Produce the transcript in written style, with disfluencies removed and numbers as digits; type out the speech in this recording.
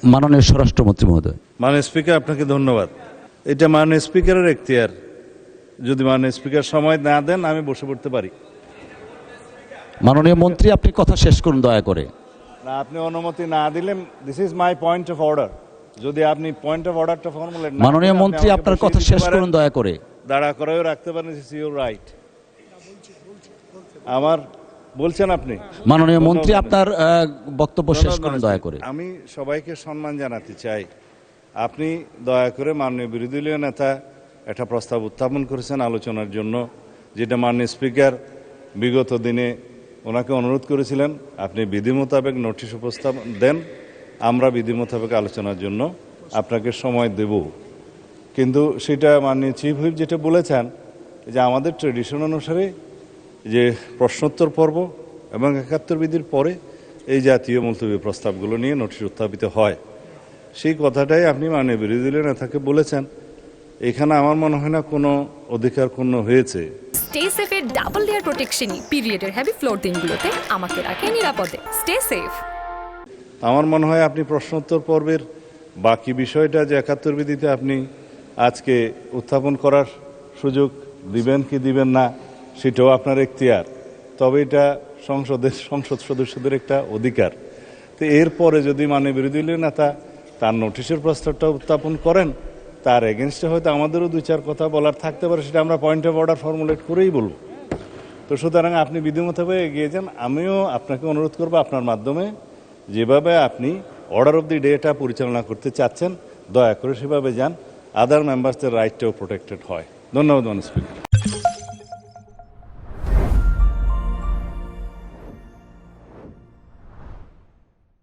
মাননীয় স্বরাষ্ট্রমন্ত্রী মহোদয়। মাননীয় স্পিকার, আপনাকে ধন্যবাদ। এটা মাননীয় স্পিকারের এখতিয়ার। যদি মাননীয় স্পিকার সময় না দেন আমি বসে পড়তে পারি। মাননীয় মন্ত্রী, আপনি কথা শেষ করুন দয়া করে। না, আপনি অনুমতি না দিলে this is my point of order. যদি আপনি পয়েন্ট অফ অর্ডারটা ফর্মুলেট না মাননীয় মন্ত্রী, আপনার কথা শেষ করুন দয়া করে। দাঁড়া করেও রাখতে পারেন, দিস ইজ ইউর রাইট। আমার বলছেন আপনি। মাননীয় মন্ত্রী, আপনার বক্তব্য শেষ করুন দয়া করে। আমি সবাইকে সম্মান জানাতে চাই। আপনি দয়া করে মাননীয় বিরোধী দলীয় নেতা একটা প্রস্তাব উত্থাপন করেছেন আলোচনার জন্য, যেটা মাননীয় স্পিকার বিগত দিনে ওনাকে অনুরোধ করেছিলেন আপনি বিধি মোতাবেক নোটিশ উপস্থাপন দেন, আমরা বিধি মোতাবেক আলোচনার জন্য আপনাকে সময় দেব। কিন্তু সেটা মাননীয় চিফ হুইপ যেটা বলেছেন যে আমাদের ট্রেডিশন অনুসারে যে প্রশ্নোত্তর পর্ব এবং ৭১ বিধির পরে এই জাতীয় মুলতবি প্রস্তাবগুলো নিয়ে নোটিশ উত্থাপিত হয়, সেই কথাটাই আপনি মাননীয় বিরোধী দলীয় নেতাকে বলেছেন। এখানে আমার মনে হয় না কোনো অধিকার ক্ষুণ্ণ হয়েছে। স্টে সেফের ডাবল লেয়ার প্রোটেকশনই পিরিয়ডের হেভি ফ্লোর দিনগুলোতে আমাকে রাখে নিরাপদে। Stay safe. আমার মনে হয় আপনি প্রশ্নোত্তর পর্বের বাকি বিষয়টা যে ৭১ বিধিতে আপনি আজকে উত্থাপন করার সুযোগ দিবেন কি দিবেন না সেটাও আপনার এখতিয়ার, তবে এটা সংসদ সদস্যদের একটা অধিকার। তো এরপরে যদি মাননীয় বিরোধী দলীয় নেতা তার নোটিশের প্রস্তাবটা উত্থাপন করেন, তার এগেনস্টে হয়তো আমাদেরও দুই চার কথা বলার থাকতে পারে, সেটা আমরা পয়েন্ট অফ অর্ডার ফর্মুলেট করেই বলব। তো সুতরাং আপনি বিধি মোতাবেক এগিয়ে যান। আমিও আপনাকে অনুরোধ করবো আপনার মাধ্যমে যেভাবে আপনি অর্ডার অফ দি ডেটা পরিচালনা করতে চাচ্ছেন দয়া করে সেভাবে যান, আদার মেম্বার্সদের রাইটটাও প্রোটেক্টেড হয়। ধন্যবাদ মাননীয় স্পিকার।